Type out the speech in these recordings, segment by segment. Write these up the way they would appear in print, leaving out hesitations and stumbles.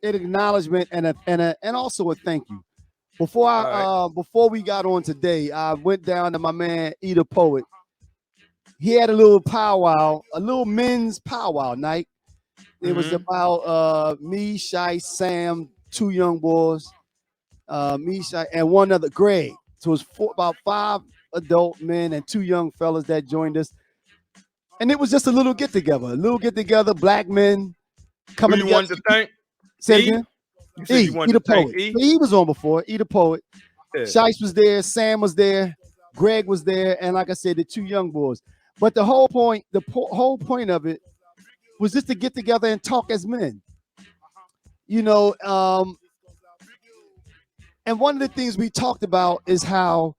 an acknowledgement and also a thank you. All right. Before we got on today, I went down to my man Eater Poet. He had a little powwow, a little men's powwow night. It was Mm-hmm. about me, Shy, Sam, two young boys, me, Shy, and one other, Greg. So it was about five adult men and two young fellas that joined us. And it was just a little get together, black men Who coming you together. wanted to thank? Say it E? again. You said you E wanted the to thank Poet. E? He was on before. E the Poet. Yeah. Shice was there. Sam was there. Greg was there. And like I said, the two young boys. But the whole point, whole point of it was just to get together and talk as men. You know, and one of the things we talked about is how,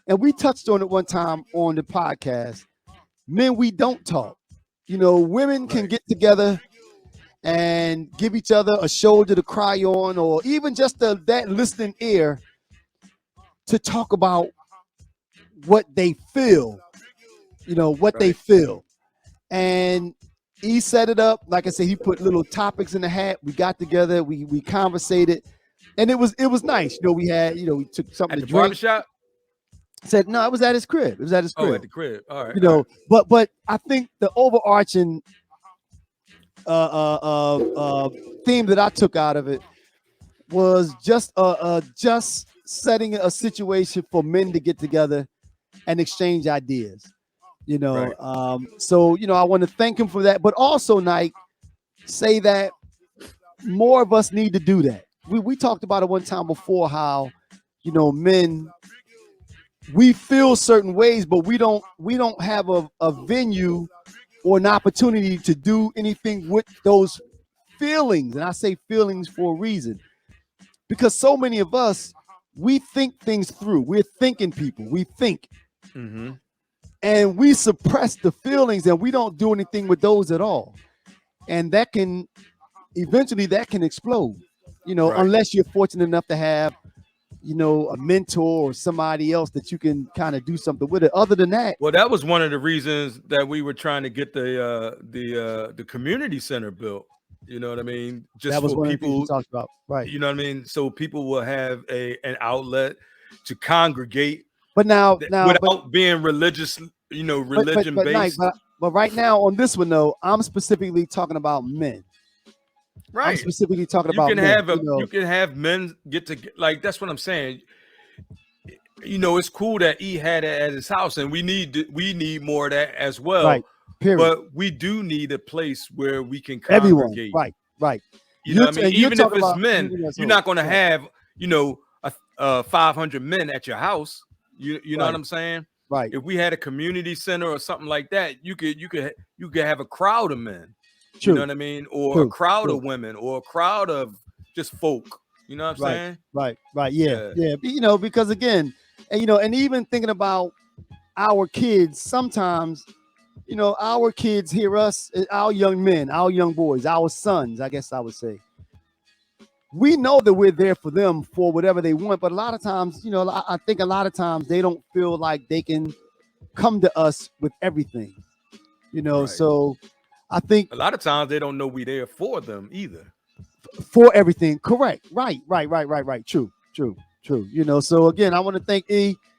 and we touched on it one time on the podcast, men, we don't talk. You know, women can Right. get together and give each other a shoulder to cry on, or even just that listening ear to talk about what they feel, what they Right. feel. And he set it up. Like I said, he put little topics in the hat. We got together, we conversated, and it was nice. We had, we took something At to the drink. barbershop? Said no, it was at his crib. It was at his Oh, crib. at the crib. All right. You All know, right. but I think the overarching uh, uh, uh, theme that I took out of it was just setting a situation for men to get together and exchange ideas. Right. So I want to thank him for that, but also, Nike, say that more of us need to do that. We talked about it one time before, how men, we feel certain ways, but we don't have a venue or an opportunity to do anything with those feelings. And I say feelings for a reason, because so many of us, we think things through. We're thinking people. We think, Mm-hmm. and we suppress the feelings, and we don't do anything with those at all. And that can eventually explode. Right. Unless you're fortunate enough to have a mentor or somebody else that you can kind of do something with it. Other than that, Well, that was one of the reasons that we were trying to get the community center built. You know what I mean? that Just was for one of the things we people, talked about, right? you know what I mean? So people will have an outlet to congregate But now, without being religious, religion Nike, based. but right now on this one though, I'm specifically talking about men. I'm Right. specifically talking You about can men. have men get to like, that's what I'm saying. It's cool that he had it at his house, and we need more of that as well. Right. Period. But we do need a place where we can Everyone. congregate. Right. Right. You know what I mean? And you're Even if talking it's about men, even as you're well. not going to Right. have, 500 men at your house. You know what Right. I'm saying? Right. If we had a community center or something like that, you could have a crowd of men. You know True. what I mean? Or a True. crowd True. of women, or a crowd of just folk. You know what I'm Right. saying? Right. Right. Yeah. Yeah. Yeah. Because again, and even thinking about our kids, sometimes, our kids hear us, our young men, our young boys, our sons, I guess I would say. We know that we're there for them for whatever they want, but a lot of times, I think a lot of times they don't feel like they can come to us with everything. Right. So I think A lot of times they don't know we there for them either. for everything, correct. Right. True. So again, I want to thank E.